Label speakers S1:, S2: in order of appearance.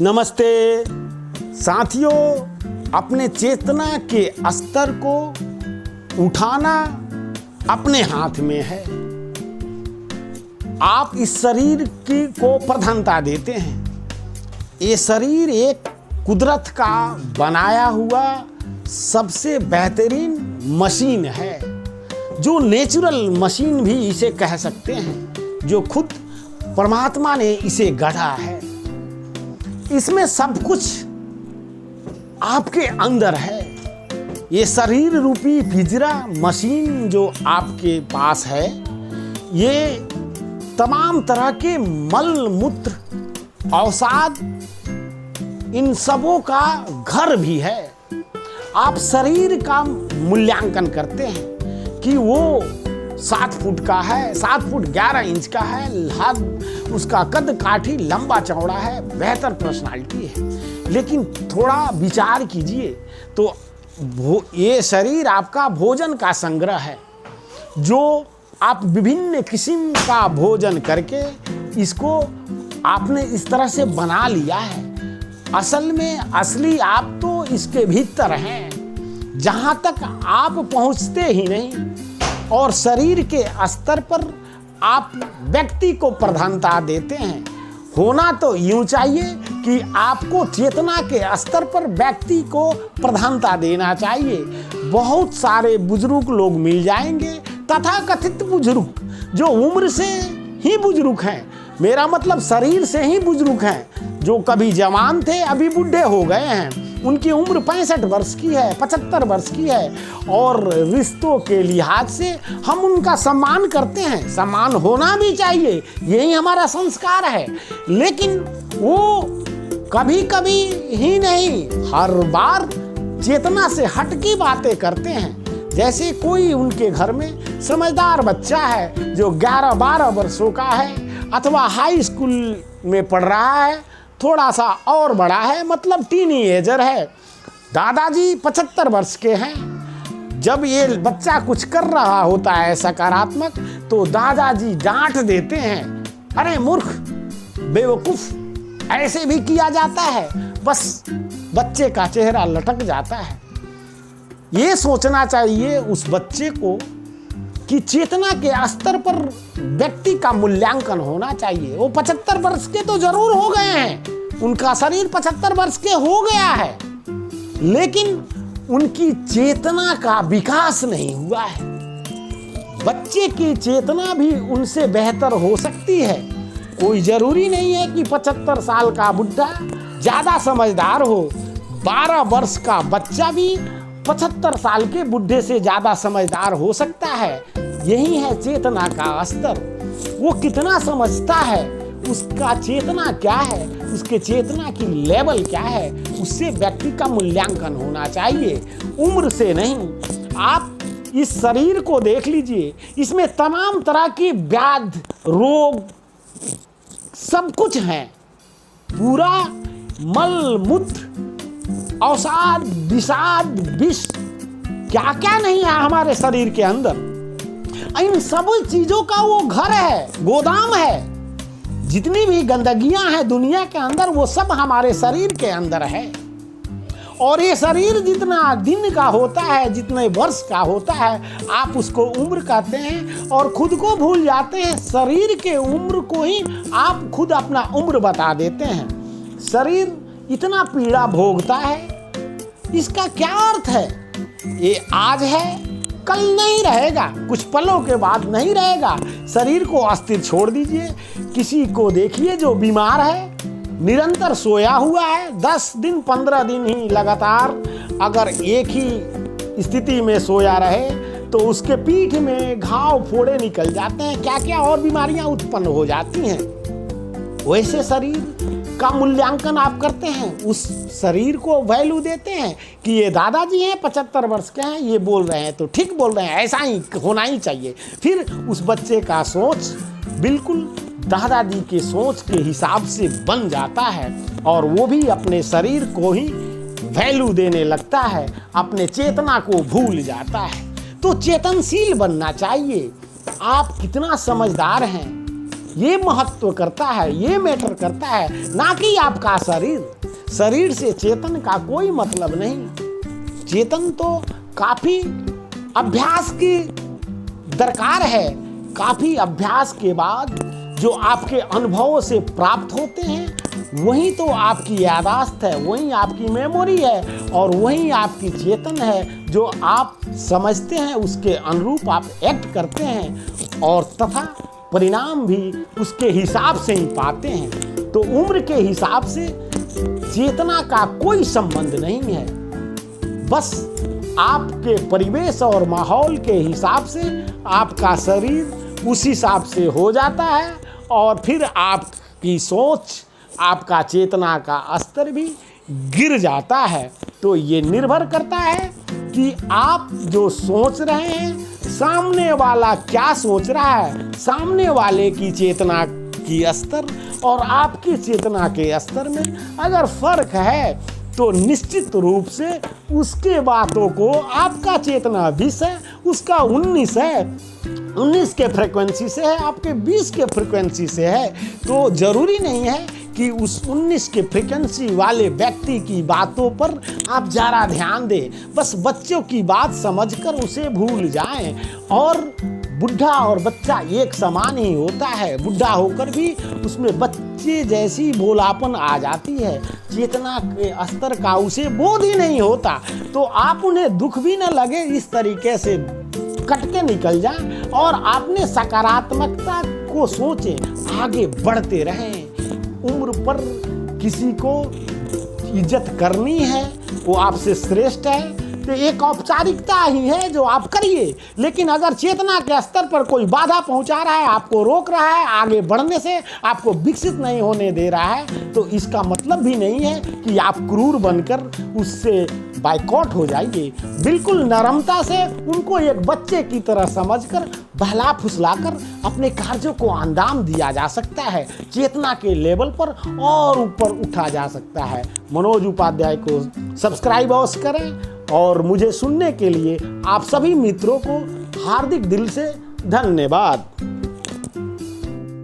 S1: नमस्ते साथियों, अपने चेतना के स्तर को उठाना अपने हाथ में है। आप इस शरीर को प्रधानता देते हैं। ये शरीर एक कुदरत का बनाया हुआ सबसे बेहतरीन मशीन है, जो नेचुरल मशीन भी इसे कह सकते हैं, जो खुद परमात्मा ने इसे गढ़ा है। इसमें सब कुछ आपके अंदर है। ये शरीर रूपी पिंजरा मशीन जो आपके पास है, ये तमाम तरह के मल मूत्र अवसाद इन सबों का घर भी है। आप शरीर का मूल्यांकन करते हैं कि वो 7 फुट का है, 7 फुट 11 इंच का है, उसका कद काठी लंबा चौड़ा है, बेहतर पर्सनालिटी है। लेकिन थोड़ा विचार कीजिए तो ये शरीर आपका भोजन का संग्रह है, जो आप विभिन्न किस्म का भोजन करके इसको आपने इस तरह से बना लिया है। असल में असली आप तो इसके भीतर हैं, जहां तक आप पहुंचते ही नहीं। और शरीर के स्तर पर आप व्यक्ति को प्रधानता देते हैं। होना तो यूं चाहिए कि आपको चेतना के स्तर पर व्यक्ति को प्रधानता देना चाहिए। बहुत सारे बुजुर्ग लोग मिल जाएंगे, तथाकथित बुजुर्ग, जो उम्र से ही बुजुर्ग हैं, मेरा मतलब शरीर से ही बुजुर्ग हैं, जो कभी जवान थे अभी बूढ़े हो गए हैं। उनकी उम्र 65 वर्ष की है, 75 वर्ष की है, और रिश्तों के लिहाज से हम उनका सम्मान करते हैं। सम्मान होना भी चाहिए, यही हमारा संस्कार है। लेकिन वो कभी कभी ही नहीं, हर बार चेतना से हटकी बातें करते हैं। जैसे कोई उनके घर में समझदार बच्चा है जो 11-12 वर्षों का है, अथवा हाई स्कूल में पढ़ रहा है, थोड़ा सा और बड़ा है, मतलब टीनेजर है। दादाजी 75 वर्ष के हैं। जब ये बच्चा कुछ कर रहा होता है सकारात्मक, तो दादाजी डांट देते हैं, अरे मूर्ख, बेवकूफ, ऐसे भी किया जाता है। बस बच्चे का चेहरा लटक जाता है। ये सोचना चाहिए उस बच्चे को कि चेतना के स्तर पर व्यक्ति का मूल्यांकन होना चाहिए। वो 75 वर्ष के तो जरूर हो गए हैं, उनका शरीर 75 वर्ष के हो गया है, लेकिन उनकी चेतना का विकास नहीं हुआ है। बच्चे की चेतना भी उनसे बेहतर हो सकती है। कोई जरूरी नहीं है कि 75 साल का बुढ़ा ज्यादा समझदार हो। 12 वर्ष का बच्चा भी 75 साल के बुढ़े से ज्यादा समझदार हो सकता है। यही है चेतना का स्तर। वो कितना समझता है, उसका चेतना क्या है, उसके चेतना की लेवल क्या है, उससे व्यक्ति का मूल्यांकन होना चाहिए, उम्र से नहीं। आप इस शरीर को देख लीजिए, इसमें तमाम तरह की व्याधि, रोग, सब कुछ है। पूरा मल मूत्र अवसाद, विषाद, विष, क्या क्या नहीं है हमारे शरीर के अंदर। इन सब चीजों का वो घर है, गोदाम है। जितनी भी गंदगियां हैं दुनिया के अंदर, वो सब हमारे शरीर के अंदर है। और ये शरीर जितना दिन का होता है, जितने वर्ष का होता है, आप उसको उम्र कहते हैं और खुद को भूल जाते हैं। शरीर के उम्र को ही आप खुद अपना उम्र बता देते हैं। शरीर इतना पीड़ा भोगता है, इसका क्या अर्थ है? ये आज है, कल नहीं रहेगा, कुछ पलों के बाद नहीं रहेगा। शरीर को अस्थिर छोड़ दीजिए। किसी को देखिए जो बीमार है, निरंतर सोया हुआ है, 10 दिन 15 दिन ही लगातार अगर एक ही स्थिति में सोया रहे, तो उसके पीठ में घाव फोड़े निकल जाते हैं, क्या क्या और बीमारियां उत्पन्न हो जाती हैं। वैसे शरीर का मूल्यांकन आप करते हैं, उस शरीर को वैल्यू देते हैं कि ये दादाजी हैं, 75 वर्ष के हैं, ये बोल रहे हैं तो ठीक बोल रहे हैं, ऐसा ही होना ही चाहिए। फिर उस बच्चे का सोच बिल्कुल दादाजी के सोच के हिसाब से बन जाता है, और वो भी अपने शरीर को ही वैल्यू देने लगता है, अपने चेतना को भूल जाता है। तो चेतनशील बनना चाहिए। आप कितना समझदार हैं, ये महत्व करता है, ये मैटर करता है, ना कि आपका शरीर। शरीर से चेतन का कोई मतलब नहीं। चेतन तो काफी अभ्यास की दरकार है। काफी अभ्यास के बाद जो आपके अनुभवों से प्राप्त होते हैं वही तो आपकी यादाश्त है, वही आपकी मेमोरी है और वही आपकी चेतन है। जो आप समझते हैं उसके अनुरूप आप एक्ट करते हैं और तथा परिणाम भी उसके हिसाब से ही पाते हैं। तो उम्र के हिसाब से चेतना का कोई संबंध नहीं है। बस आपके परिवेश और माहौल के हिसाब से आपका शरीर उस हिसाब से हो जाता है और फिर आपकी सोच, आपका चेतना का स्तर भी गिर जाता है। तो ये निर्भर करता है कि आप जो सोच रहे हैं, सामने वाला क्या सोच रहा है। सामने वाले की चेतना की स्तर और आपकी चेतना के स्तर में अगर फर्क है तो निश्चित रूप से उसके बातों को आपका चेतना 20 है, उसका 19 है, 19 के फ्रीक्वेंसी से है, आपके 20 के फ्रीक्वेंसी से है। तो जरूरी नहीं है कि उस 19 के फ्रीक्वेंसी वाले व्यक्ति की बातों पर आप ज़्यादा ध्यान दें। बस बच्चों की बात समझकर उसे भूल जाएं। और बुढ़ा और बच्चा एक समान ही होता है। बुढ़ा होकर भी उसमें बच्चे जैसी भोलापन आ जाती है। चेतना के स्तर का उसे बोध ही नहीं होता। तो आप उन्हें दुख भी न लगे, इस तरीके से कट के निकल जाएं और आपने सकारात्मकता को सोचें, आगे बढ़ते रहें। उम्र पर किसी को इज्जत करनी है, वो आपसे श्रेष्ठ है, तो एक औपचारिकता ही है जो आप करिए। लेकिन अगर चेतना के स्तर पर कोई बाधा पहुंचा रहा है, आपको रोक रहा है आगे बढ़ने से, आपको विकसित नहीं होने दे रहा है, तो इसका मतलब भी नहीं है कि आप क्रूर बनकर उससे बाइकआउट हो जाइए। बिल्कुल नरमता से उनको एक बच्चे की तरह समझकर बहला फुसलाकर अपने कार्यों को अंजाम दिया जा सकता है। चेतना के लेवल पर और ऊपर उठा जा सकता है। मनोज उपाध्याय को सब्सक्राइब अवश्य करें और मुझे सुनने के लिए आप सभी मित्रों को हार्दिक दिल से धन्यवाद।